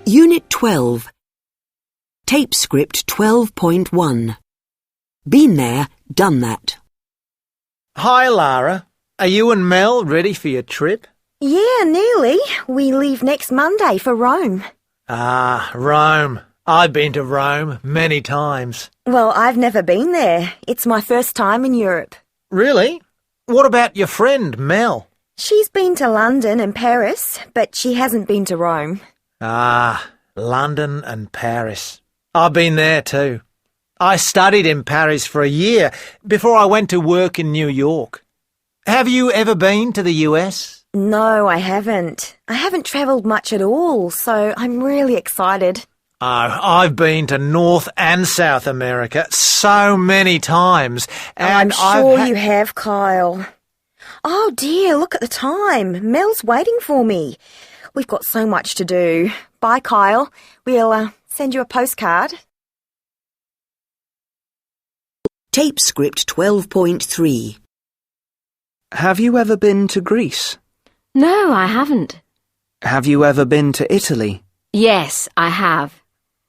Unit 12. Tape script 12.1. Been there, done that. Hi, Lara. Are you and Mel ready for your trip? Yeah, nearly. We leave next Monday for Rome. Ah, Rome. I've been to Rome many times. Well, I've never been there. It's my first time in Europe. Really? What about your friend, Mel? She's been to London and Paris, but she hasn't been to Rome. Ah, London and Paris. I've been there too. I studied in Paris for a year before I went to work in New York. Have you ever been to the US? No, I haven't. I haven't travelled much at all, so I'm really excited. Oh, I've been to North and South America so many times, and I'm sure you have, Kyle. Oh dear, look at the time. Mel's waiting for me. We've got so much to do. Bye, Kyle. We'll send you a postcard. Tape script 12.3. Have you ever been to Greece? No, I haven't. Have you ever been to Italy? Yes, I have.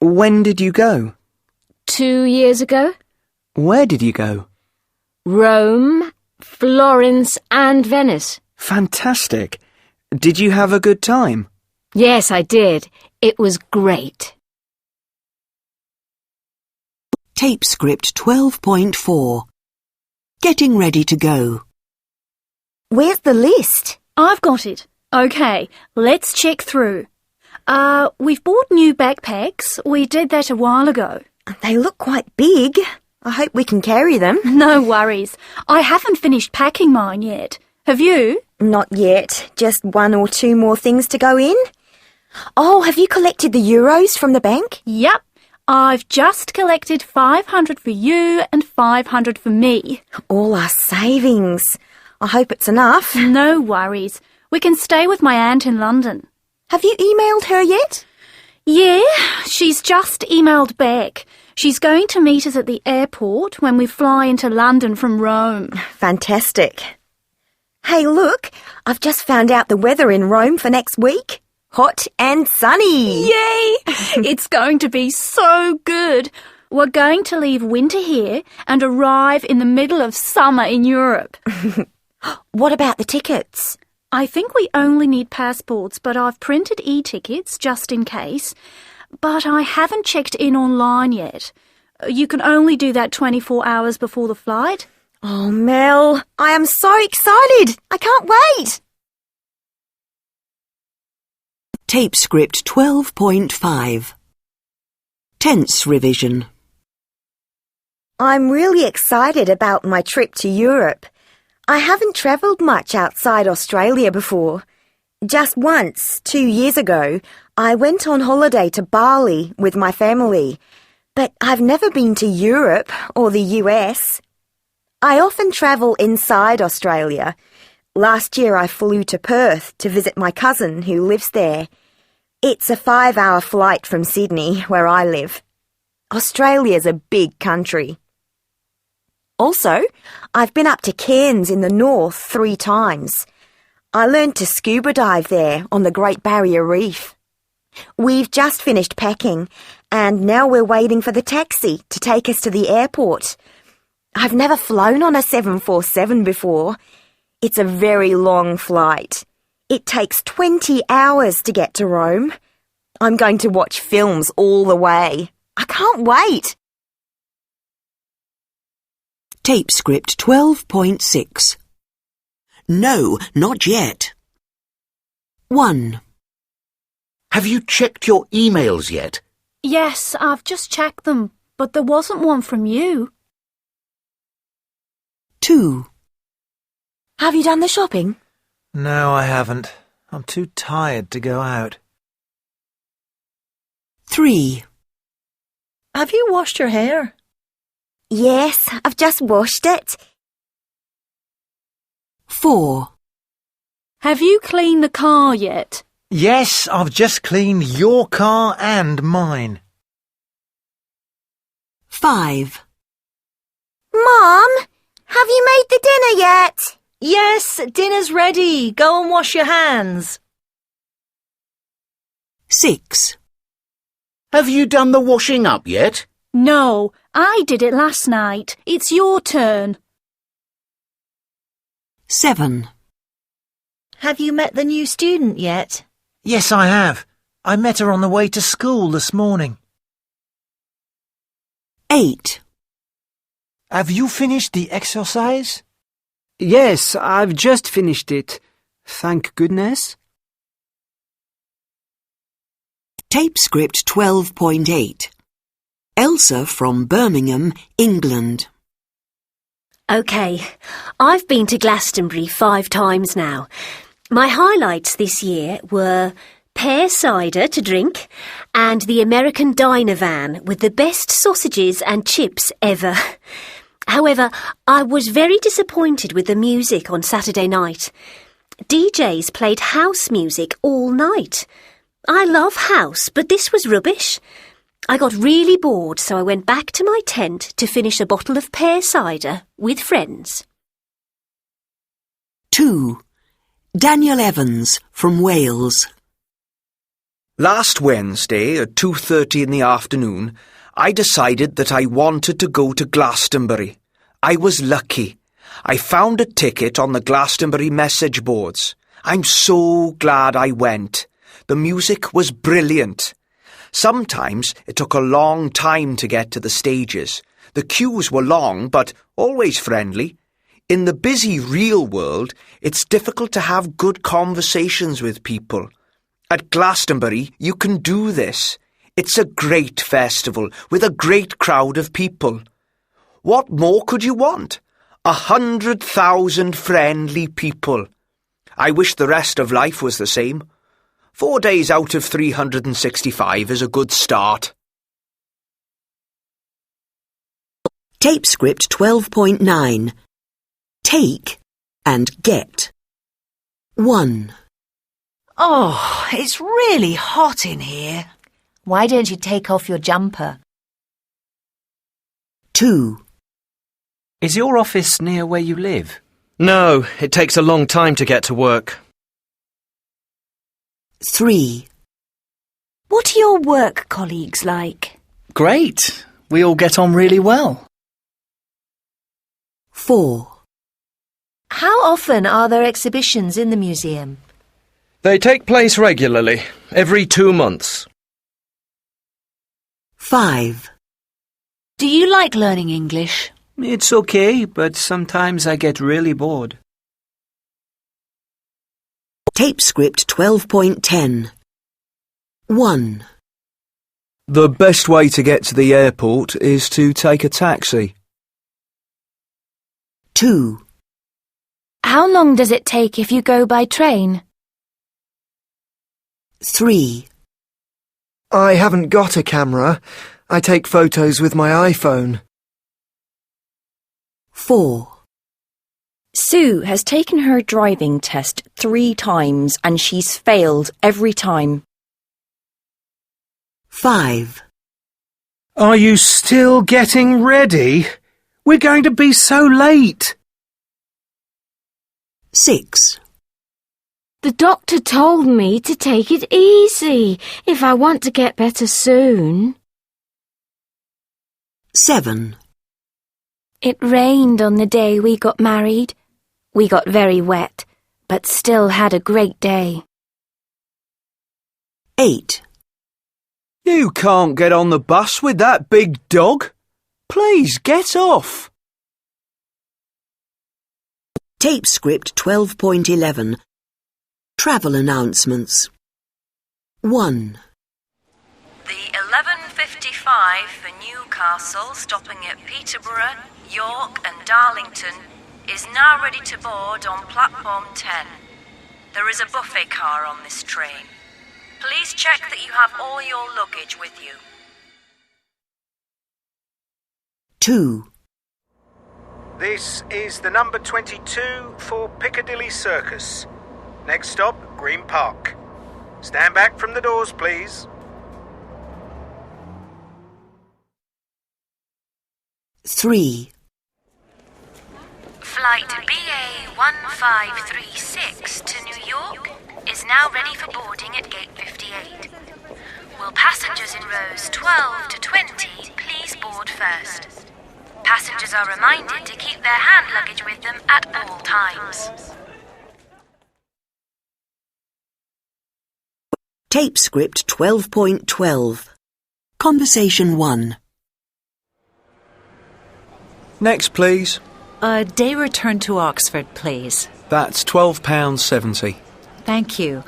When did you go? 2 years ago. Where did you go? Rome, Florence and Venice. Fantastic. Did you have a good time? Yes, I did. It was great. Tape script 12.4. Getting ready to go. Where's the list? I've got it. OK, let's check through. We've bought new backpacks. We did that a while ago. They look quite big. I hope we can carry them. No worries. I haven't finished packing mine yet. Have you? Not yet. Just 1 or 2 more things to go in. Oh, have you collected the euros from the bank? Yep. I've just collected 500 for you and 500 for me. All our savings. I hope it's enough. No worries. We can stay with my aunt in London. Have you emailed her yet? Yeah, she's just emailed back. She's going to meet us at the airport when we fly into London from Rome. Fantastic. Hey, look, I've just found out the weather in Rome for next week. Hot and sunny. Yay! It's going to be so good. We're going to leave winter here and arrive in the middle of summer in Europe. What about the tickets? I think we only need passports, but I've printed e-tickets just in case. But I haven't checked in online yet. You can only do that 24 hours before the flight. Oh, Mel, I am so excited. I can't wait. Tape script 12.5. Tense revision. I'm really excited about my trip to Europe. I haven't travelled much outside Australia before. Just once, 2 years ago, I went on holiday to Bali with my family, but I've never been to Europe or the US. I often travel inside Australia. Last year I flew to Perth to visit my cousin who lives there. It's a 5-hour flight from Sydney, where I live. Australia's a big country. Also, I've been up to Cairns in the north 3 times. I learned to scuba dive there on the Great Barrier Reef. We've just finished packing, and now we're waiting for the taxi to take us to the airport. I've never flown on a 747 before. It's a very long flight. It takes 20 hours to get to Rome. I'm going to watch films all the way. I can't wait. Tape script 12.6. No, not yet. 1. Have you checked your emails yet? Yes, I've just checked them, but there wasn't one from you. 2. Have you done the shopping? No, I haven't. I'm too tired to go out. 3. Have you washed your hair? Yes, I've just washed it. 4. Have you cleaned the car yet? Yes, I've just cleaned your car and mine. 5. Mom, have you made the dinner yet? Yes, dinner's ready. Go and wash your hands. 6. Have you done the washing up yet? No, I did it last night. It's your turn. 7. Have you met the new student yet? Yes, I have. I met her on the way to school this morning. 8. Have you finished the exercise? Yes, I've just finished it. Thank goodness. Tape script 12.8. Elsa from Birmingham, England. OK, I've been to Glastonbury 5 times now. My highlights this year were pear cider to drink and the American diner van with the best sausages and chips ever. However, I was very disappointed with the music on Saturday night. DJs played house music all night. I love house, but this was rubbish. I got really bored, so I went back to my tent to finish a bottle of pear cider with friends. 2. Daniel Evans from Wales. Last Wednesday at 2:30 in the afternoon, I decided that I wanted to go to Glastonbury. I was lucky. I found a ticket on the Glastonbury message boards. I'm so glad I went. The music was brilliant. Sometimes it took a long time to get to the stages. The queues were long, but always friendly. In the busy real world, it's difficult to have good conversations with people. At Glastonbury, you can do this. It's a great festival with a great crowd of people. What more could you want? 100,000 friendly people. I wish the rest of life was the same. 4 days out of 365 is a good start. Tape script 12.9. Take and get. 1. Oh, it's really hot in here. Why don't you take off your jumper? 2. Is your office near where you live? No, it takes a long time to get to work. 3. What are your work colleagues like? Great. We all get on really well. 4. How often are there exhibitions in the museum? They take place regularly, every 2 months. 5. Do you like learning English? It's okay, but sometimes I get really bored. Tape script 12.10. 1. The best way to get to the airport is to take a taxi. 2. How long does it take if you go by train? 3. I haven't got a camera. I take photos with my iPhone. 4. Sue has taken her driving test 3 times and she's failed every time. 5. Are you still getting ready? We're going to be so late. 6. The doctor told me to take it easy if I want to get better soon. 7. It rained on the day we got married. We got very wet, but still had a great day. 8. You can't get on the bus with that big dog. Please get off. Tape script 12.11. Travel announcements. 1. The 11:55 for Newcastle, stopping at Peterborough, York and Darlington, is now ready to board on platform 10. There is a buffet car on this train. Please check that you have all your luggage with you. 2. This is the number 22 for Piccadilly Circus. Next stop, Green Park. Stand back from the doors, please. 3. Flight BA 1536 to New York is now ready for boarding at gate 58. Will passengers in rows 12 to 20 please board first? Passengers are reminded to keep their hand luggage with them at all times. Tape script 12.12. Conversation 1. Next, please. A day return to Oxford, please. That's £12.70. Thank you.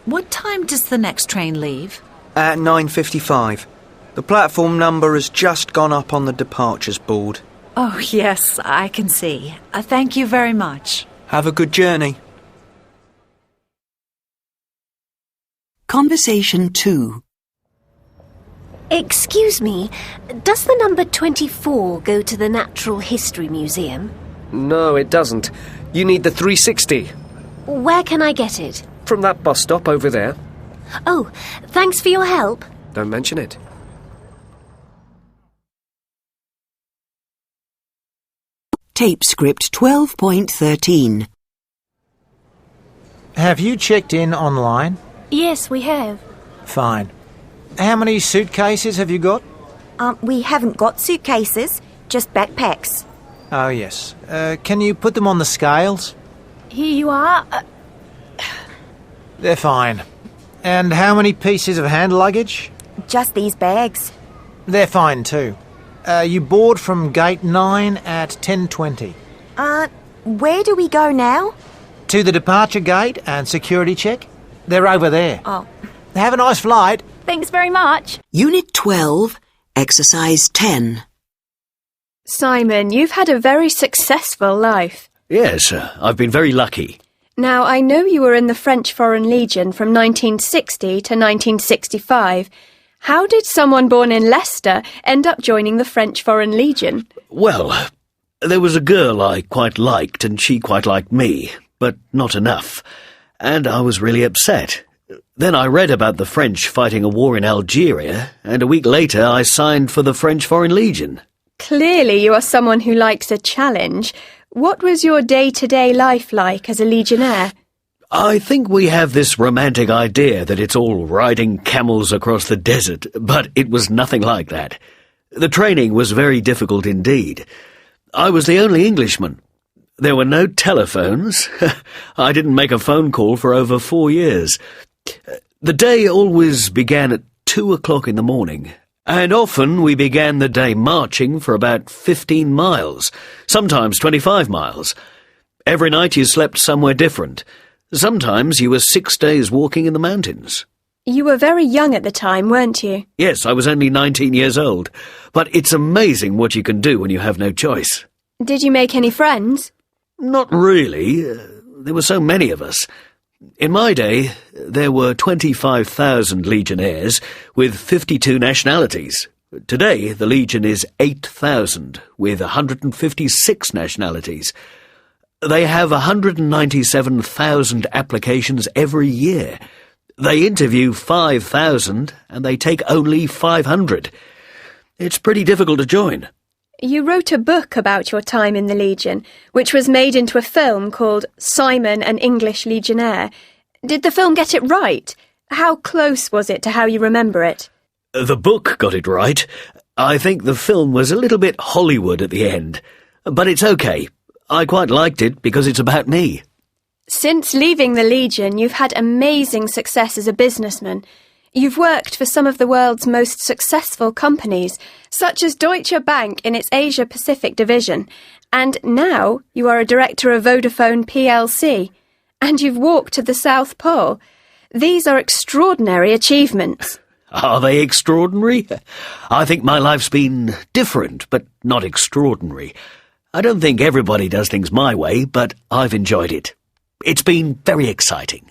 What time does the next train leave? At 9:55. The platform number has just gone up on the departures board. Oh, yes, I can see. Thank you very much. Have a good journey. Conversation 2. Excuse me, does the number 24 go to the Natural History Museum? No, it doesn't. You need the 360. Where can I get it? From that bus stop over there. Oh, thanks for your help. Don't mention it. Tape script 12.13. Have you checked in online? Yes, we have. Fine. How many suitcases have you got? We haven't got suitcases, just backpacks. Oh, yes. Can you put them on the scales? Here you are. They're fine. And how many pieces of hand luggage? Just these bags. They're fine too. You board from gate 9 at 10:20. Where do we go now? To the departure gate and security check. They're over there. Oh. Have a nice flight. Thanks very much. Unit 12, Exercise 10. Simon, you've had a very successful life. Yes, I've been very lucky. Now, I know you were in the French Foreign Legion from 1960 to 1965. How did someone born in Leicester end up joining the French Foreign Legion? Well, there was a girl I quite liked, and she quite liked me, but not enough. And I was really upset. Then I read about the French fighting a war in Algeria, and a week later I signed for the French Foreign Legion. Clearly you are someone who likes a challenge. What was your day-to-day life like as a legionnaire? I think we have this romantic idea that it's all riding camels across the desert, but it was nothing like that. The training was very difficult indeed. I was the only Englishman. There were no telephones. I didn't make a phone call for over 4 years. The day always began at 2 o'clock in the morning, and often we began the day marching for about 15 miles, sometimes 25 miles. Every night you slept somewhere different. Sometimes you were 6 days walking in the mountains. You were very young at the time, weren't you? Yes, I was only 19 years old, but it's amazing what you can do when you have no choice. Did you make any friends? Not really. There were so many of us. In my day, there were 25,000 legionnaires with 52 nationalities. Today, the Legion is 8,000 with 156 nationalities. They have 197,000 applications every year. They interview 5,000 and they take only 500. It's pretty difficult to join. You wrote a book about your time in the Legion, which was made into a film called Simon, an English Legionnaire. Did the film get it right? How close was it to how you remember it? The book got it right. I think the film was a little bit Hollywood at the end. But it's okay. I quite liked it because it's about me. Since leaving the Legion, you've had amazing success as a businessman. You've worked for some of the world's most successful companies, such as Deutsche Bank in its Asia-Pacific division, and now you are a director of Vodafone plc, and you've walked to the South Pole. These are extraordinary achievements. Are they extraordinary? I think my life's been different, but not extraordinary. I don't think everybody does things my way, but I've enjoyed it. It's been very exciting.